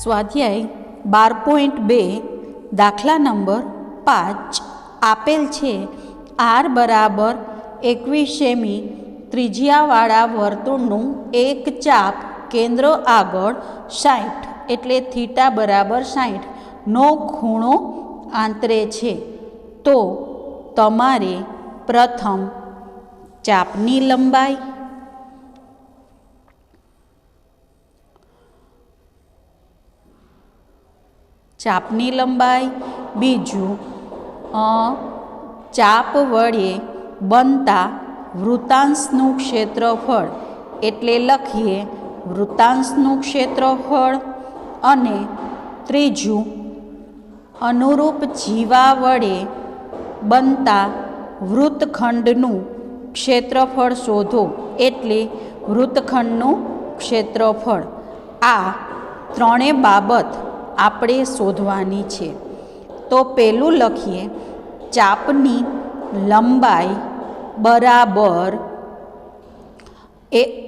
સ્વાધ્યાય 12.2 દાખલા નંબર 5 આપેલ છે આર બરાબર 21 સેમી ત્રિજ્યાવાળા વર્તુળનું એક ચાપ કેન્દ્ર આગળ 60 એટલે થીટા બરાબર 60 નો ખૂણો આંતરે છે. તો તમારે પ્રથમ ચાપની લંબાઈ, બીજું ચાપ વડે બનતા વૃત્તાંશનું ક્ષેત્રફળ એટલે લખીએ વૃત્તાંશનું ક્ષેત્રફળ, અને ત્રીજું અનુરૂપ જીવા વડે બનતા વૃત્તખંડનું ક્ષેત્રફળ શોધો એટલે વૃત્તખંડનું ક્ષેત્રફળ. આ ત્રણેય બાબત આપણે શોધવાની છે. તો પહેલું લખીએ ચાપની લંબાઈ બરાબર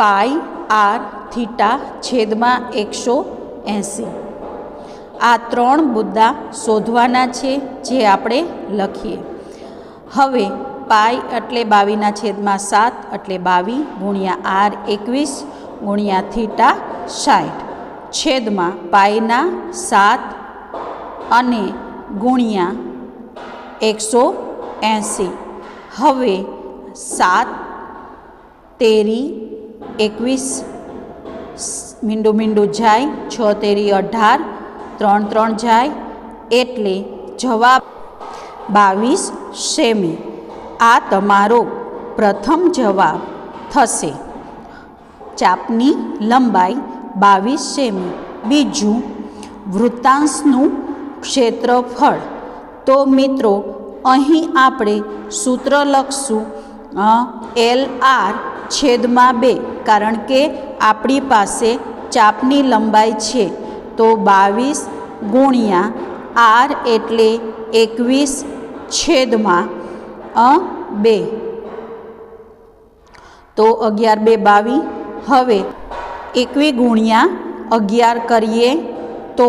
પાઈ આર થીટા છેદમાં 180. આ ત્રણ મુદ્દા શોધવાના છે જે આપણે લખીએ. હવે પાઈ એટલે 22/7 એટલે 22 ગુણ્યા આર 21 ગુણ્યા થીટા 60 છેદમાં પાઈના 7 અને ગુણ્યા 180. હવે 7 તેરી 21 મીંડું જાય, 6 તેરી 18, 3 3 જાય એટલે જવાબ 22 સેમી. આ તમારો પ્રથમ જવાબ થશે. ચાપની લંબાઈ 22 સેમી. બીજું વૃત્તાંશનું ક્ષેત્રફળ. તો મિત્રો અહીં આપણે સૂત્ર લખશું LR છેદમાં 2, કારણ કે આપણી પાસે ચાપની લંબાઈ છે. તો 22 ગુણ્યા આર એટલે 21 છેદમાં 2. તો 11 2 22. હવે 21 ગુણ્યા 11 કરીએ તો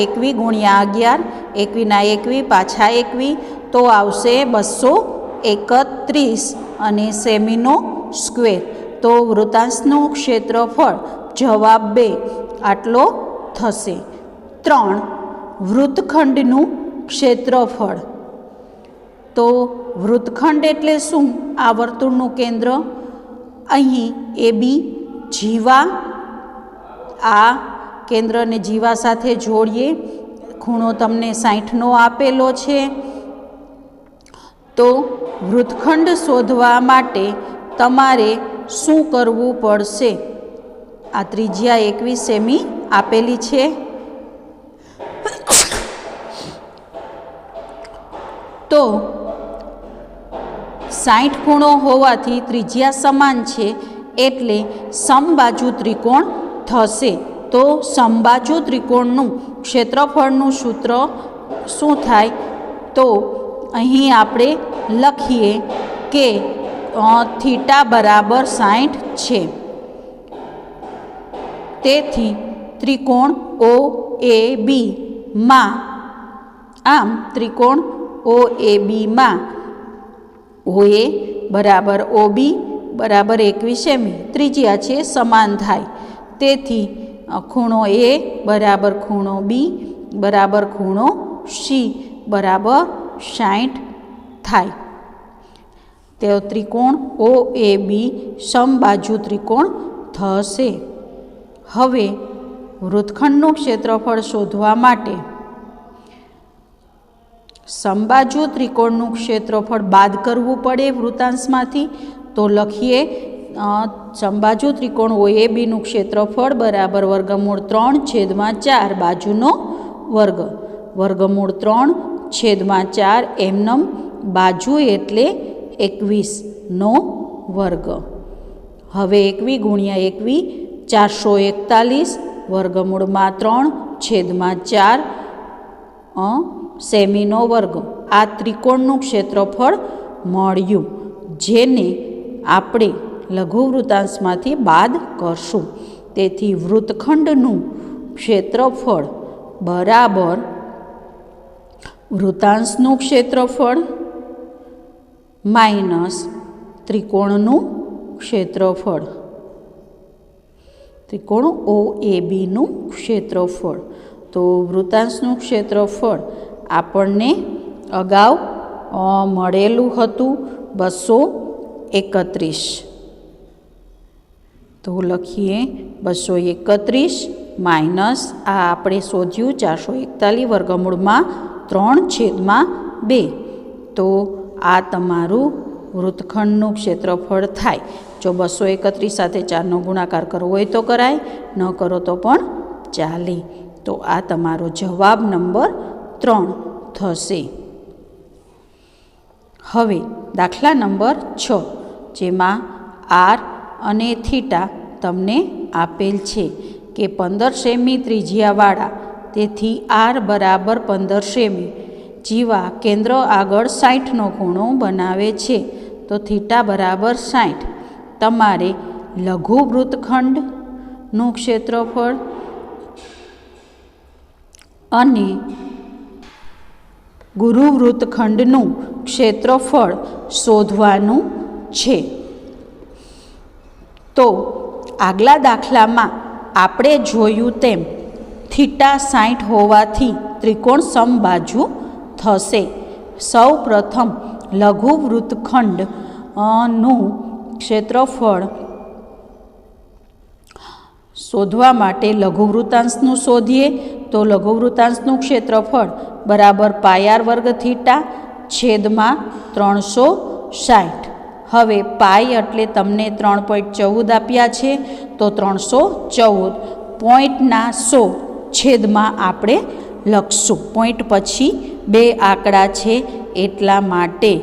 21 ગુણ્યા 11, 21 21 પાછા 21 તો આવશે 231 અને સેમીનો સ્ક્વેર. તો વૃત્તાંશનું ક્ષેત્રફળ જવાબ 2 આટલો થશે. 3 વૃત્તખંડનું ક્ષેત્રફળ. તો વૃત્તખંડ એટલે શું? આ વર્તુળનું કેન્દ્ર. અહીં AB જીવા, આ કેન્દ્રને જીવા સાથે જોડીએ. ખૂણો તમને 60નો આપેલો છે. તો વૃત્તખંડ શોધવા માટે તમારે શું કરવું પડશે? આ ત્રિજ્યા 21 સેમી આપેલી છે. તો 60 ખૂણો હોવાથી ત્રિજ્યા સમાન છે એટલે સમબાજુ ત્રિકોણ થશે. તો સમબાજુ ત્રિકોણનું ક્ષેત્રફળનું સૂત્ર શું થાય? તો અહીં આપણે લખીએ કે થીટા બરાબર 60 છે. તેથી ત્રિકોણ OAB માં, આમ ત્રિકોણ OAB માં OA બરાબર OB બરાબર 21 સેમી ત્રિજ્યા છે, સમાન થાય. તેથી ખૂણો A બરાબર ખૂણો B બરાબર ખૂણો C બરાબર 60 થાય. તે ત્રિકોણ OAB સમબાજુ ત્રિકોણ થશે. હવે વૃત્તખંડનું ક્ષેત્રફળ શોધવા માટે સમબાજુ ત્રિકોણનું ક્ષેત્રફળ બાદ કરવું પડે વૃત્તાંશમાંથી. તો લખીએ સમબાજુ ત્રિકોણ OABનું ક્ષેત્રફળ બરાબર વર્ગમૂળ 3/4 બાજુનો વર્ગ, વર્ગમૂળ 3/4 એમનમ બાજુ એટલે 21નો વર્ગ. હવે 21 ગુણ્યા 21 441 વર્ગમૂળમાં 3/4 સેમીનો વર્ગ. આ ત્રિકોણનું ક્ષેત્રફળ મળ્યું, જેને આપણે લઘુ વૃત્તાંશમાંથી બાદ કરશું. તેથી વૃત્તખંડનું ક્ષેત્રફળ બરાબર વૃત્તાંશનું ક્ષેત્રફળ માઇનસ ત્રિકોણનું ક્ષેત્રફળ, ત્રિકોણ OABનું ક્ષેત્રફળ. તો વૃત્તાંશનું ક્ષેત્રફળ આપણને અગાઉ મળેલું હતું 231. તો લખીએ 231 માઇનસ આ આપણે શોધ્યું 441 વર્ગમૂળમાં 3/2. તો આ તમારું વૃત્તખંડનું ક્ષેત્રફળ થાય. જો 231 સાથે 4નો ગુણાકાર કરવો હોય તો કરાય, ન કરો તો પણ ચાલે. તો આ તમારો જવાબ નંબર 3 થશે. હવે દાખલા નંબર 6, જેમાં R અને થીટા તમને આપેલ છે કે 15 સેમી ત્રિજ્યાવાળા, તેથી R બરાબર 15 સેમી જીવા કેન્દ્ર આગળ 60નો ખૂણો બનાવે છે. તો થીટા બરાબર 60. તમારે લઘુ વૃત્તખંડનું ક્ષેત્રફળ અને ગુરુ વૃત્તખંડનું ક્ષેત્રફળ શોધવાનું છે. તો આગલા દાખલામાં આપણે જોયું તેમ થીટા 60 હોવાથી ત્રિકોણ સમબાજુ થશે. સૌ પ્રથમ લઘુ વૃત્તખંડનું ક્ષેત્રફળ શોધવા માટે લઘુ વૃત્તાંશનું શોધીએ. તો લઘુ વૃત્તાંશનું ક્ષેત્રફળ બરાબર πr વર્ગ થીટા છેદમાં 360. હવે પાઈ એટલે તમને 3.14 આપ્યા છે, તો 314 પોઈન્ટના 100 છેદમાં આપણે લખશું. પોઈન્ટ પછી 2 આંકડા છે એટલા માટે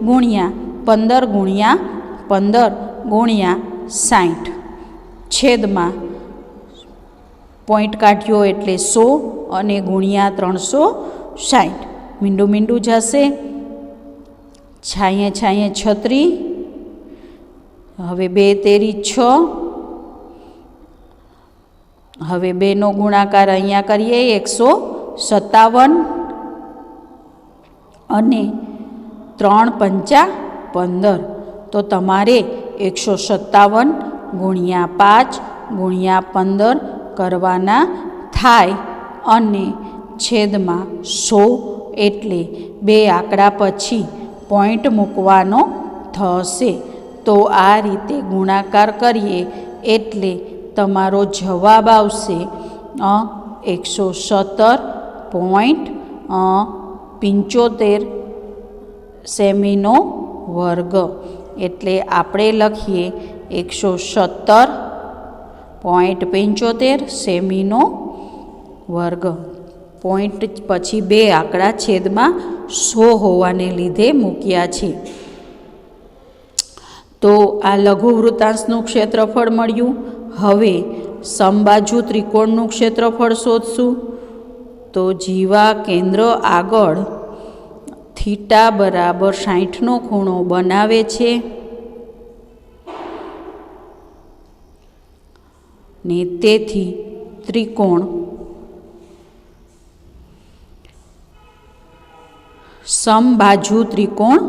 ગુણ્યા 15 ગુણ્યા 15 ગુણ્યા 60 છેદમાં પોઈન્ટ કાઢ્યો એટલે 100 અને ગુણ્યા 360. મીંડું મીંડું જશે, છાંયે છાંયે 36. હવે 2 તેરી 6. હવે 2નો ગુણાકાર અહીંયા કરીએ 157 અને 3 પંચા 15. તો તમારે 157 ગુણ્યા 5 ગુણ્યા 15 કરવાના થાય અને છેદમાં 100 એટલે 2 આંકડા પછી પોઈન્ટ મૂકવાનો થશે. તો આ રીતે ગુણાકાર કરીએ એટલે તમારો જવાબ આવશે 117.75 સેમીનો વર્ગ. એટલે આપણે લખીએ 117.75 સેમીનો વર્ગ. પોઈન્ટ પછી 2 આંકડા છેદમાં 100 હોવાને લીધે મૂક્યા છે. તો આ લઘુ વૃત્તાંશનું ક્ષેત્રફળ મળ્યું. હવે સમબાજુ ત્રિકોણનું ક્ષેત્રફળ શોધશું. તો જીવા કેન્દ્ર આગળ થીટા બરાબર 60નો ખૂણો બનાવે છે ને તેથી ત્રિકોણ સમબાજુ ત્રિકોણ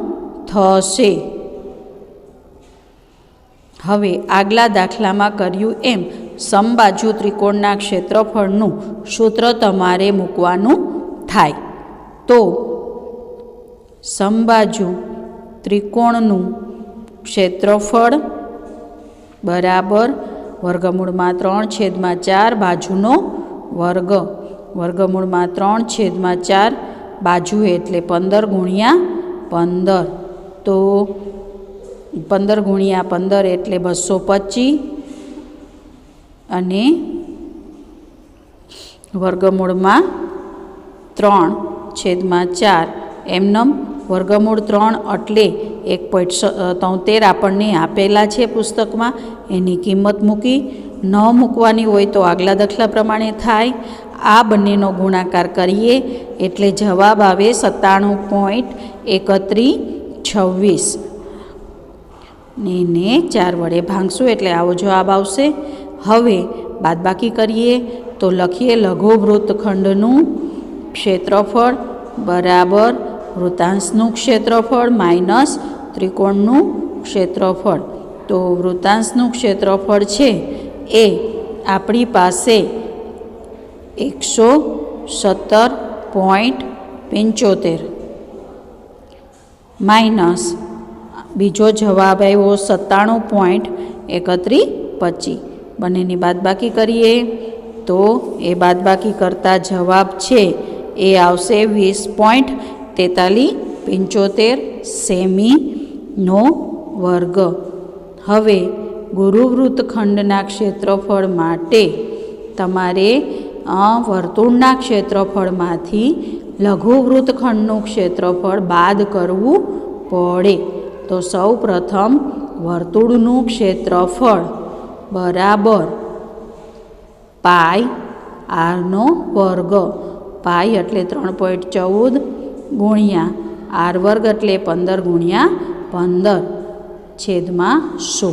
થશે. હવે આગલા દાખલામાં કર્યું એમ સમબાજુ ત્રિકોણના ક્ષેત્રફળનું સૂત્ર તમારે મૂકવાનું થાય. તો સમબાજુ ત્રિકોણનું ક્ષેત્રફળ બરાબર વર્ગમૂળમાં 3/4 બાજુનો વર્ગ, વર્ગમૂળમાં 3/4 બાજુ એટલે 15 ગુણ્યા 15. તો 15 ગુણ્યા 15 એટલે 225 અને વર્ગમૂળમાં 3/4 એમનેમ વર્ગમૂળ 3 એટલે 1.73 આપણને આપેલા છે પુસ્તકમાં. એની કિંમત મૂકી, ન મૂકવાની હોય તો આગલા દાખલા પ્રમાણે થાય. આ બંનેનો ગુણાકાર કરીએ એટલે જવાબ આવે 97.3126 ને 4 વડે ભાંગશું એટલે આવો જવાબ આવશે. હવે બાદબાકી કરીએ તો લખીએ લઘુ વૃત્તખંડનું ક્ષેત્રફળ બરાબર વૃત્તાંશનું ક્ષેત્રફળ માઇનસ ત્રિકોણનું ક્ષેત્રફળ. તો વૃત્તાંશનું ક્ષેત્રફળ છે એ આપણી પાસે 117.75 માઇનસ બીજો જવાબ આવ્યો 97.3125. બંનેની બાદબાકી કરીએ તો એ બાદબાકી કરતા જવાબ છે એ આવશે 20.4375 સેમીનો વર્ગ. હવે ગુરુવૃત્તખંડના ક્ષેત્રફળ માટે તમારે વર્તુળના ક્ષેત્રફળમાંથી લઘુ વૃત્તખંડનું ક્ષેત્રફળ બાદ કરવું પડે. તો સૌ પ્રથમ વર્તુળનું ક્ષેત્રફળ બરાબર પાઈ આરનો વર્ગ. પાઈ એટલે 3.14 ગુણ્યા આર વર્ગ એટલે 15 ગુણ્યા 15 છેદમાં 100.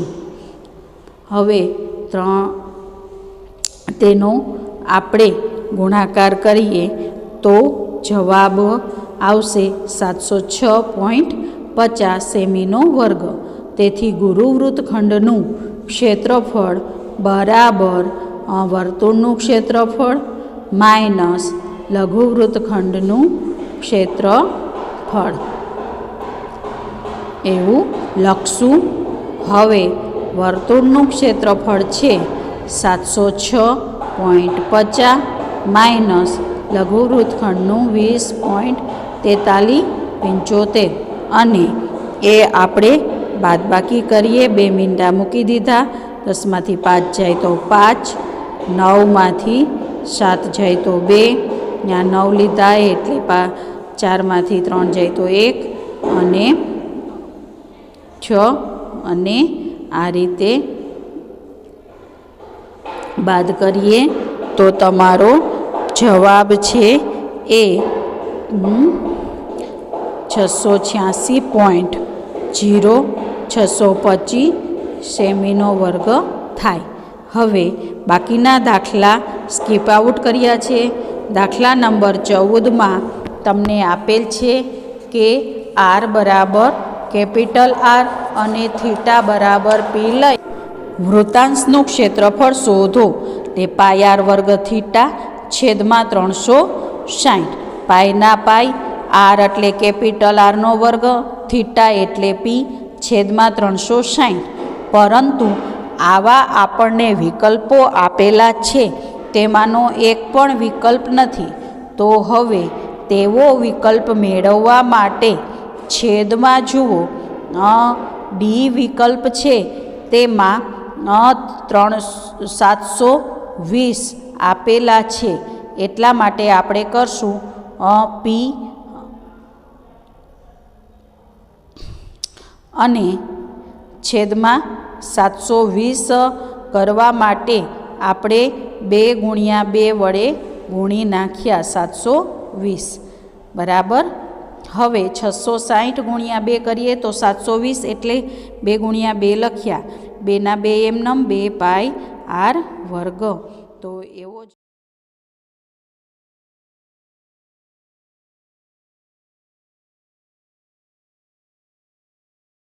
હવે તેનો આપણે ગુણાકાર કરીએ તો જવાબ આવશે 706.50 સેમીનો વર્ગ. તેથી ગુરુવૃત્તખંડનું ક્ષેત્રફળ બરાબર વર્તુળનું ક્ષેત્રફળ માઇનસ લઘુ વૃત્તખંડનું ક્ષેત્રફળ એવું લખશું. હવે વર્તુળનું ક્ષેત્રફળ છે 706.50 માઇનસ લઘુ વૃત્તખંડનું 20.4375 અને એ આપણે બાદબાકી કરીએ. 2 મીંડા મૂકી દીધા. 10માંથી 5 જાય તો 5, 9માંથી 7 જાય તો 2, ત્યાં 9 લીધા એટલે 4માંથી 3 જાય તો 1 અને 6 અને આ રીતે બાદ કરીએ તો તમારો જવાબ છે એ 686.0625 સેમીનો વર્ગ થાય. હવે બાકીના દાખલા સ્કીપ આઉટ કર્યા છે. દાખલા નંબર 14માં તમને આપેલ છે કે આર બરાબર કેપિટલ આર અને થીટા બરાબર પી લઈ વૃત્તાંશનું ક્ષેત્રફળ શોધો. તે પાઈ આર વર્ગ થીટા છેદમાં 360. પાઈના પાઈ, આર એટલે કેપિટલ આરનો વર્ગ, થીટા એટલે પી છેદમાં 360. પરંતુ આવા આપણને વિકલ્પો આપેલા છે તેમાંનો એક પણ વિકલ્પ નથી. તો હવે તેવો વિકલ્પ મેળવવા માટે છેદમાં જુઓ ડી વિકલ્પ છે તેમાં 720 આપેલા છે. એટલા માટે આપણે કરશું પી અને છેદમાં 720 કરવા માટે આપણે 2 ગુણ્યા 2 વડે ગુણી નાખ્યા 720 બરાબર. હવે 660 ગુણ્યા 2 કરીએ તો 720 એટલે 2 ગુણ્યા 2 લખ્યા. 2 ના 2 એમનેમ 2 પાઈ આર વર્ગ. તો એવો જ